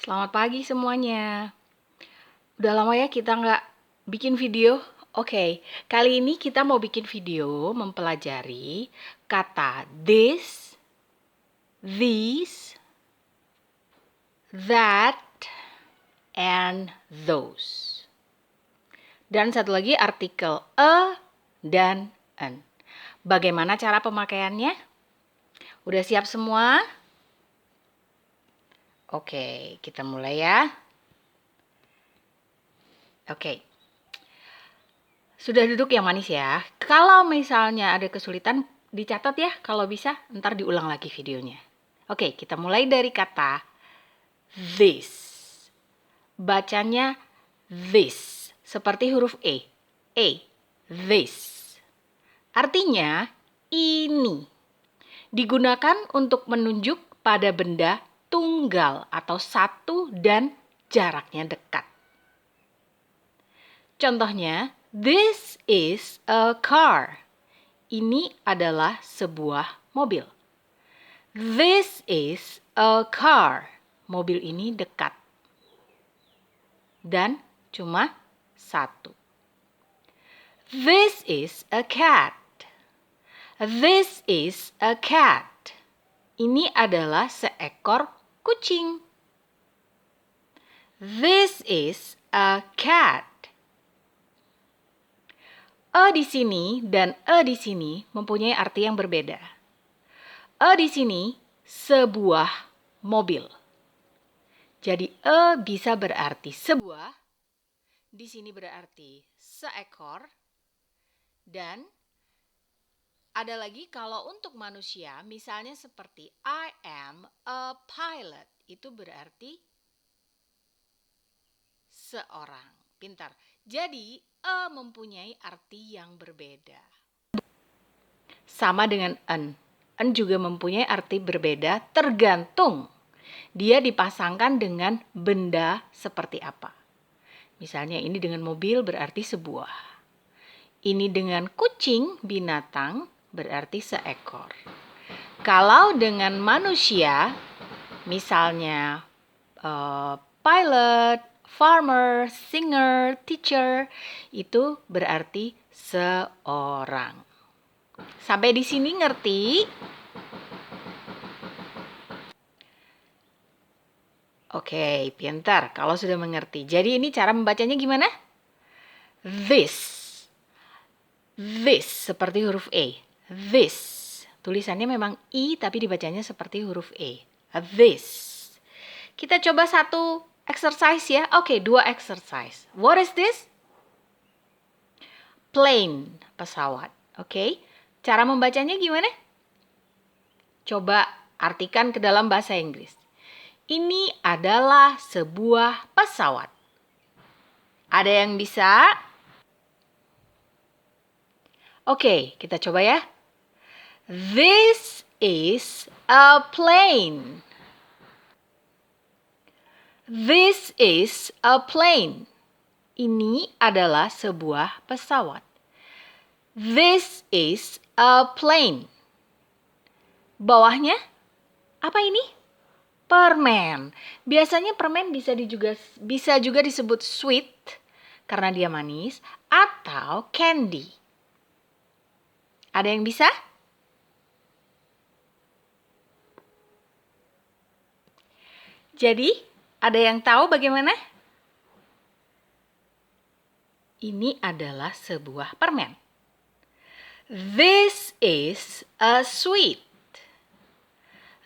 Selamat pagi semuanya. Udah lama ya kita nggak bikin video? Oke, kali ini kita mau bikin video mempelajari kata this, these, that, and those. Dan satu lagi artikel a dan an. Bagaimana cara pemakaiannya? Udah siap semua? Oke, kita mulai ya. Oke. Sudah duduk yang manis ya. Kalau misalnya ada kesulitan, dicatat ya. Kalau bisa, ntar diulang lagi videonya. Oke, kita mulai dari kata this. Bacanya this. Seperti huruf E. E. This. Artinya ini. Digunakan untuk menunjuk pada benda tunggal atau satu dan jaraknya dekat. Contohnya, this is a car. Ini adalah sebuah mobil. This is a car. Mobil ini dekat. Dan cuma satu. This is a cat. This is a cat. Ini adalah seekor kucing. This is a cat. E di sini dan e di sini mempunyai arti yang berbeda. E di sini sebuah mobil. Jadi e bisa berarti sebuah, di sini berarti seekor, dan ada lagi kalau untuk manusia, misalnya seperti I am a pilot, itu berarti seorang. Pintar. Jadi e mempunyai arti yang berbeda. Sama dengan en. En juga mempunyai arti berbeda tergantung dia dipasangkan dengan benda seperti apa. Misalnya ini dengan mobil berarti sebuah. Ini dengan kucing, binatang, berarti seekor. Kalau dengan manusia, misalnya pilot, farmer, singer, teacher, itu berarti seorang. Sampai di sini ngerti? Oke, pintar kalau sudah mengerti. Jadi ini cara membacanya gimana? This. This seperti huruf E. This. Tulisannya memang I tapi dibacanya seperti huruf E. This. Kita coba satu exercise ya. Oke, dua exercise. What is this? Plane, pesawat. Oke. Cara membacanya gimana? Coba artikan ke dalam bahasa Inggris. Ini adalah sebuah pesawat. Ada yang bisa? Oke, kita coba ya. This is a plane. This is a plane. Ini adalah sebuah pesawat. This is a plane. Bawahnya, apa ini? Permen. Biasanya permen bisa juga disebut sweet karena dia manis atau candy. Ada yang bisa? Jadi, ada yang tahu bagaimana? Ini adalah sebuah permen. This is a sweet.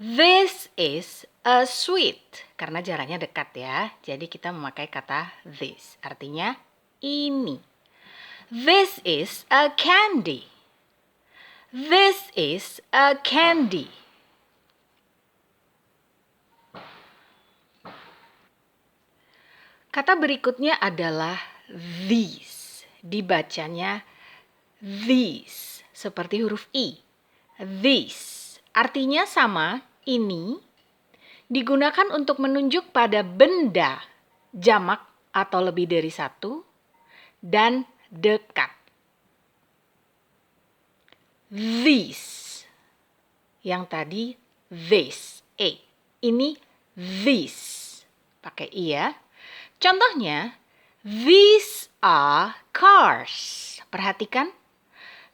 This is a sweet. Karena jaraknya dekat ya. Jadi kita memakai kata this. Artinya ini. This is a candy. This is a candy. Kata berikutnya adalah these. Dibacanya these. Seperti huruf I. These. Artinya sama, ini digunakan untuk menunjuk pada benda jamak atau lebih dari satu dan dekat. These. Yang tadi this. Ini these. pakai I ya. Contohnya, these are cars. Perhatikan.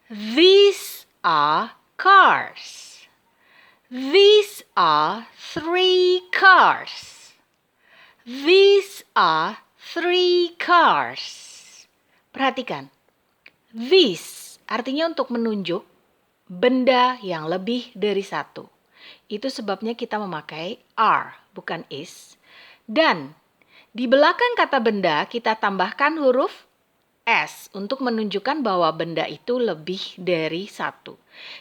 These are cars. These are 3 cars. These are 3 cars. Perhatikan. These artinya untuk menunjuk benda yang lebih dari satu. Itu sebabnya kita memakai are, bukan is. Dan di belakang kata benda kita tambahkan huruf S untuk menunjukkan bahwa benda itu lebih dari satu.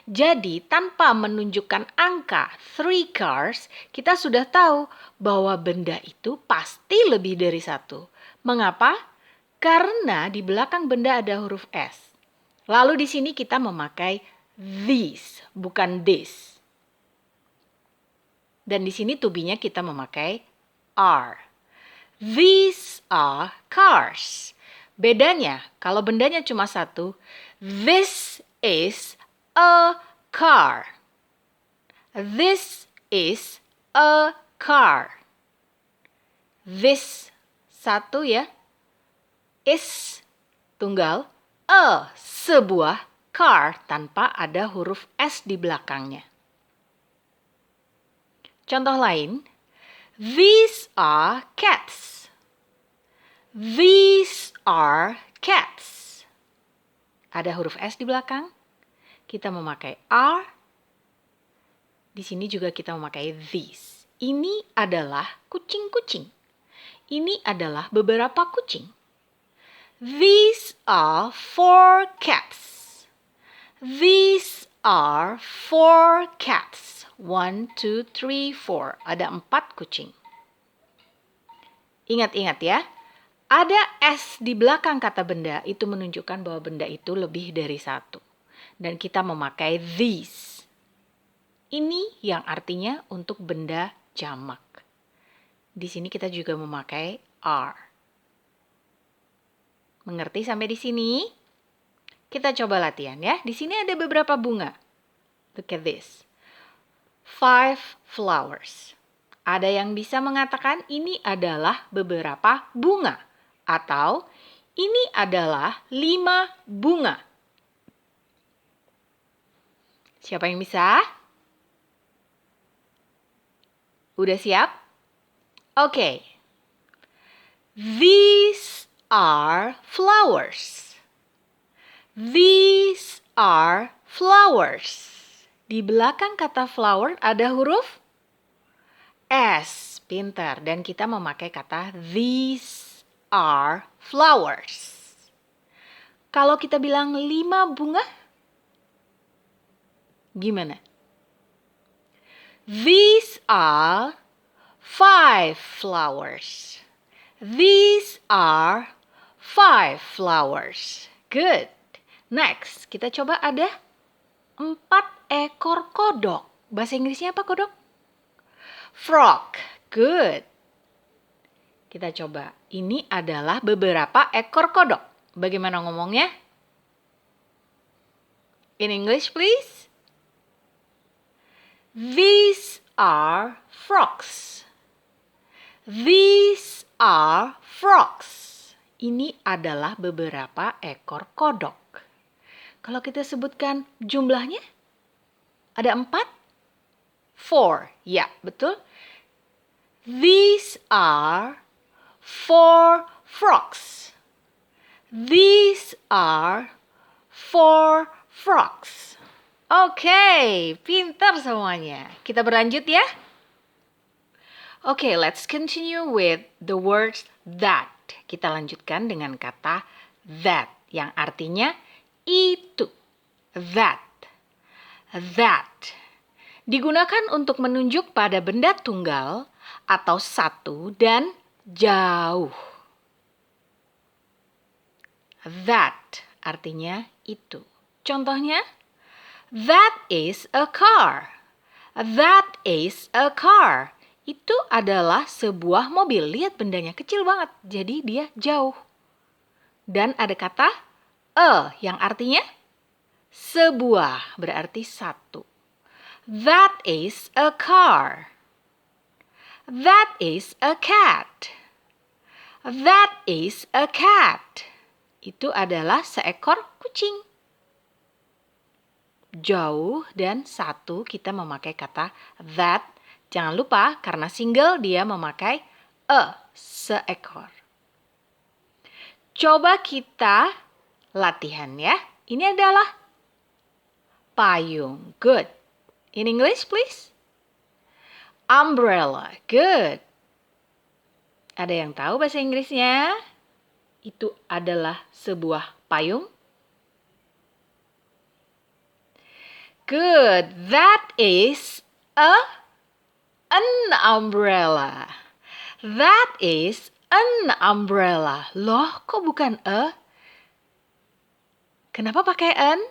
Jadi tanpa menunjukkan angka 3 cars, kita sudah tahu bahwa benda itu pasti lebih dari satu. Mengapa? Karena di belakang benda ada huruf S. Lalu di sini kita memakai these, bukan this. Dan di sini to be-nya kita memakai are. These are cars. Bedanya, kalau bendanya cuma satu, this is a car. This is a car. This satu ya, is tunggal, a sebuah, car tanpa ada huruf S di belakangnya. Contoh lain, these are cats. These are cats. Ada huruf S di belakang. Kita memakai are. Di sini juga kita memakai these. Ini adalah kucing-kucing. Ini adalah beberapa kucing. These are 4 cats. These are 4 cats. 1, 2, 3, 4. Ada 4 kucing. Ingat-ingat ya. Ada S di belakang kata benda, itu menunjukkan bahwa benda itu lebih dari satu. Dan kita memakai these. Ini yang artinya untuk benda jamak. Di sini kita juga memakai are. Mengerti sampai di sini? Kita coba latihan ya. Di sini ada beberapa bunga. Look at this. 5 flowers. Ada yang bisa mengatakan ini adalah beberapa bunga. Atau ini adalah 5 bunga. Siapa yang bisa? Udah siap? Oke. These are flowers. These are flowers. Di belakang kata flower ada huruf S. Pintar. Dan kita memakai kata these are flowers. Kalau kita bilang 5 bunga, gimana? These are 5 flowers. These are 5 flowers. Good. Next, kita coba ada 4 ekor kodok. Bahasa Inggrisnya apa kodok? Frog. Good. Kita coba. Ini adalah beberapa ekor kodok. Bagaimana ngomongnya? In English, please. These are frogs. These are frogs. Ini adalah beberapa ekor kodok. Kalau kita sebutkan jumlahnya, ada 4? 4. Ya, betul. These are 4 frogs. These are 4 frogs. Oke, pintar semuanya. Kita berlanjut ya. Oke, let's continue with the words that. Kita lanjutkan dengan kata that yang artinya itu. That. That. Digunakan untuk menunjuk pada benda tunggal atau satu dan jauh. That artinya itu. Contohnya, that is a car. That is a car. Itu adalah sebuah mobil. Lihat bendanya kecil banget, jadi dia jauh. Dan ada kata a yang artinya sebuah, berarti satu. That is a car. That is a cat. That is a cat. Itu adalah seekor kucing. Jauh dan satu kita memakai kata that. Jangan lupa karena single dia memakai a, seekor. Coba kita latihan ya. Ini adalah payung. Good. In English please. Umbrella. Good. Ada yang tahu bahasa Inggrisnya? Itu adalah sebuah payung. Good. That is an umbrella. That is an umbrella. Loh, kok bukan a? Kenapa pakai an?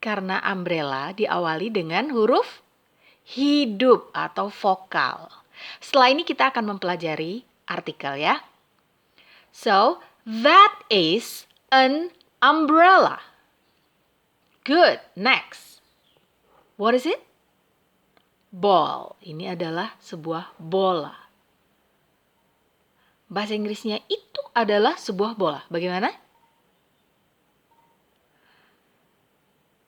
Karena umbrella diawali dengan huruf hidup atau vokal. Setelah ini kita akan mempelajari artikel ya. So, that is an umbrella. Good. Next. What is it? Ball. Ini adalah sebuah bola. Bahasa Inggrisnya itu adalah sebuah bola. Bagaimana?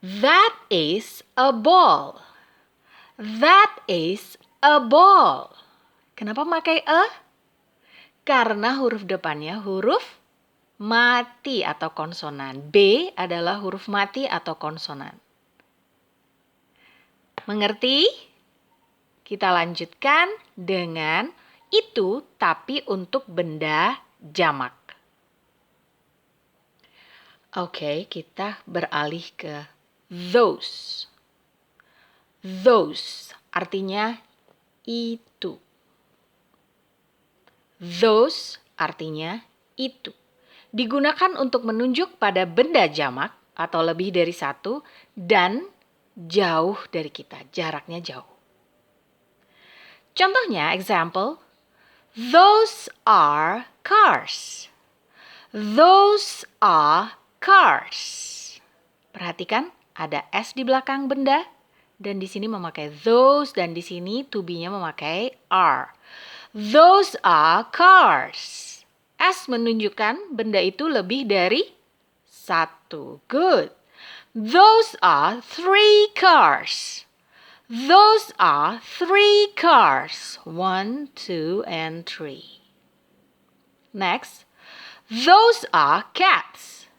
That is a ball. That is a ball. Kenapa pakai a? Karena huruf depannya huruf mati atau konsonan. B adalah huruf mati atau konsonan. Mengerti? Kita lanjutkan dengan itu tapi untuk benda jamak. Oke, kita beralih ke those. Those artinya itu. Those artinya itu. Digunakan untuk menunjuk pada benda jamak atau lebih dari satu dan jauh dari kita, jaraknya jauh. Contohnya, example, those are cars. Those are cars. Perhatikan, ada S di belakang benda dan di sini memakai those dan di sini to be-nya memakai are. Those are cars. S menunjukkan benda itu lebih dari satu. Good. Those are 3 cars. Those are 3 cars. 1, 2, and 3. Next. Those are cats.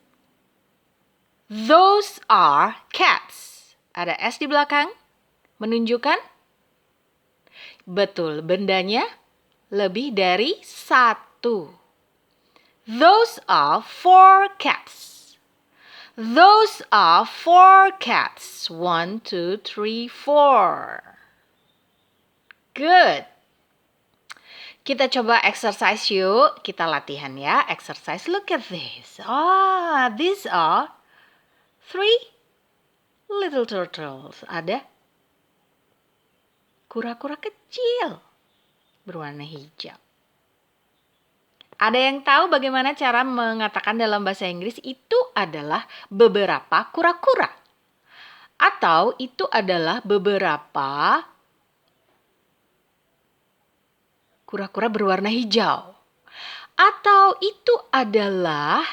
Those are cats. Ada S di belakang. Menunjukkan? Betul, bendanya lebih dari satu. Those are 4 cats. Those are 4 cats. 1, 2, 3, 4. Good. Kita coba exercise yuk. Kita latihan ya. Exercise. Look at this. These are 3 little turtles. Ada kura-kura kecil berwarna hijau. Ada yang tahu bagaimana cara mengatakan dalam bahasa Inggris itu adalah beberapa kura-kura? Atau itu adalah beberapa kura-kura berwarna hijau? Atau itu adalah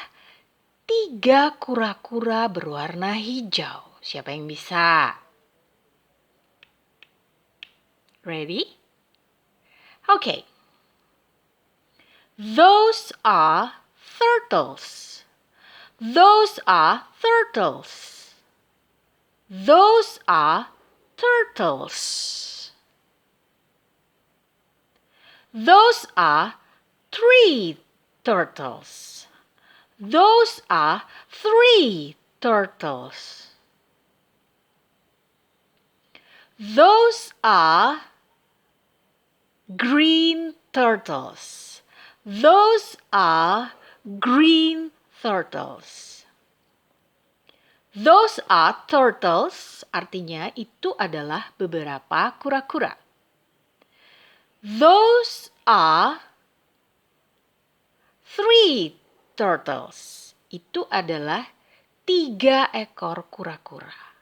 3 kura-kura berwarna hijau? Siapa yang bisa? Ready? Okay. Those are turtles. Those are turtles. Those are turtles. Those are 3 turtles. Those are 3 turtles. Those are green turtles. Those are green turtles. Those are turtles, artinya itu adalah beberapa kura-kura. Those are 3 turtles. Itu adalah 3 ekor kura-kura.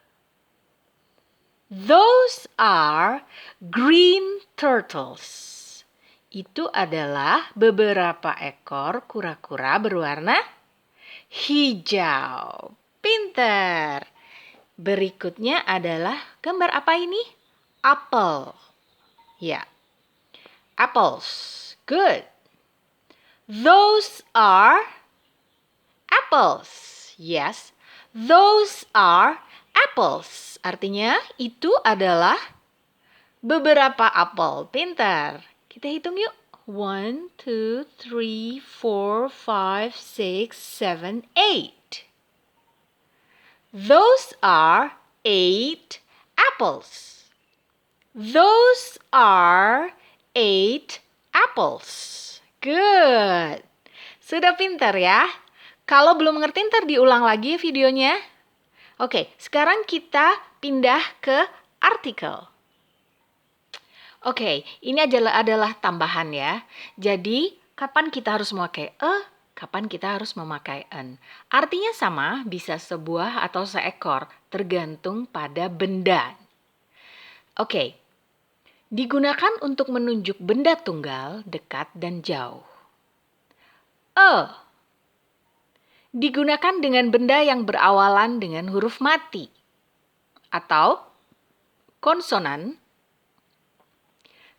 Those are green turtles. Itu adalah beberapa ekor kura-kura berwarna hijau. Pinter. Berikutnya adalah gambar apa ini? Apple. Ya. Apples. Good. Those are apples. Yes. Those are apples. Artinya itu adalah beberapa apel. Pintar. Kita hitung yuk. 1, 2, 3, 4, 5, 6, 7, 8. Those are 8 apples. Those are 8 apples. Good. Sudah pintar ya? Kalau belum ngerti ntar diulang lagi videonya. Oke, sekarang kita pindah ke artikel. Oke, ini adalah tambahan ya. Jadi, kapan kita harus memakai kapan kita harus memakai an. Artinya sama, bisa sebuah atau seekor, tergantung pada benda. Oke, digunakan untuk menunjuk benda tunggal, dekat, dan jauh. Digunakan dengan benda yang berawalan dengan huruf mati atau konsonan,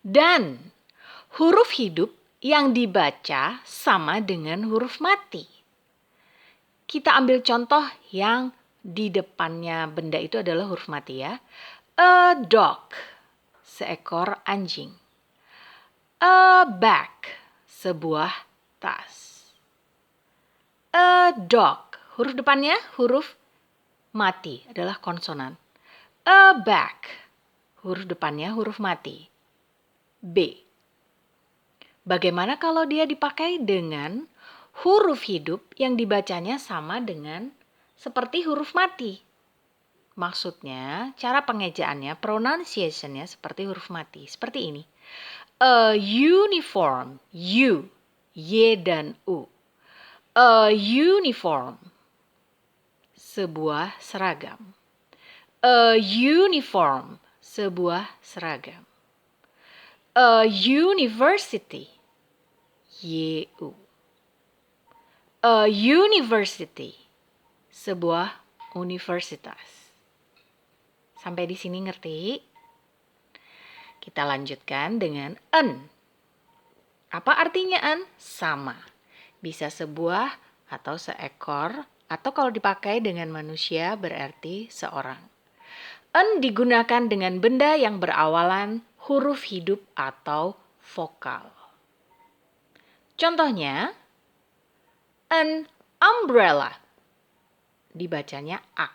dan huruf hidup yang dibaca sama dengan huruf mati. Kita ambil contoh yang di depannya benda itu adalah huruf mati ya. A dog, seekor anjing. A bag, sebuah tas. A dog, huruf depannya huruf mati adalah konsonan. A bag, huruf depannya huruf mati. B. Bagaimana kalau dia dipakai dengan huruf hidup yang dibacanya sama dengan seperti huruf mati? Maksudnya, cara pengejaannya, pronunciation-nya seperti huruf mati. Seperti ini. A uniform, U, Y dan U. A uniform, sebuah seragam. A uniform, sebuah seragam. A university, Y-U. A university, sebuah universitas. Sampai di sini ngerti? Kita lanjutkan dengan an. Apa artinya an? Sama. Bisa sebuah atau seekor, atau kalau dipakai dengan manusia berarti seorang. An digunakan dengan benda yang berawalan huruf hidup atau vokal. Contohnya, an umbrella. Dibacanya A.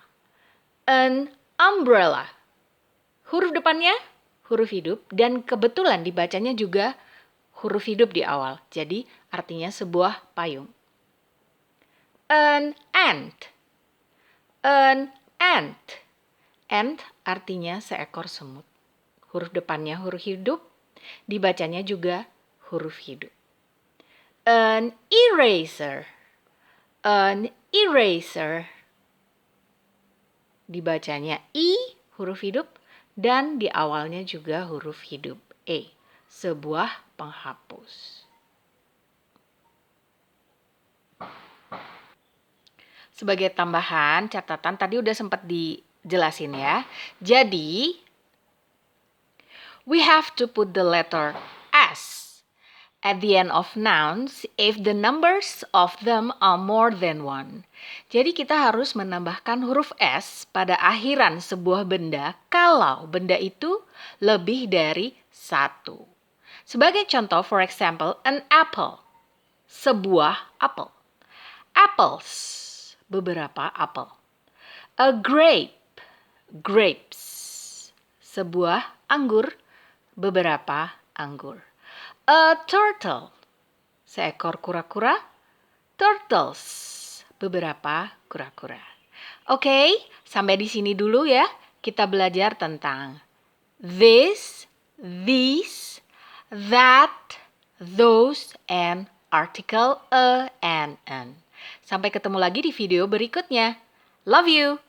An umbrella. Huruf depannya huruf hidup dan kebetulan dibacanya juga huruf hidup di awal. Jadi artinya sebuah payung. An ant. An ant. Ant artinya seekor semut. Huruf depannya huruf hidup, dibacanya juga huruf hidup. An eraser. An eraser. Dibacanya I, huruf hidup, dan di awalnya juga huruf hidup E. Sebuah penghapus. Sebagai tambahan, catatan tadi udah sempat dijelasin ya. Jadi, we have to put the letter S at the end of nouns if the numbers of them are more than one. Jadi kita harus menambahkan huruf S pada akhiran sebuah benda kalau benda itu lebih dari satu. Sebagai contoh, for example, an apple, sebuah apel. Apples, beberapa apel. A grape, grapes, sebuah anggur, beberapa anggur. A turtle, seekor kura-kura, turtles, beberapa kura-kura. Oke, sampai di sini dulu ya. Kita belajar tentang this, these, that, those, and article a and an. Sampai ketemu lagi di video berikutnya. Love you!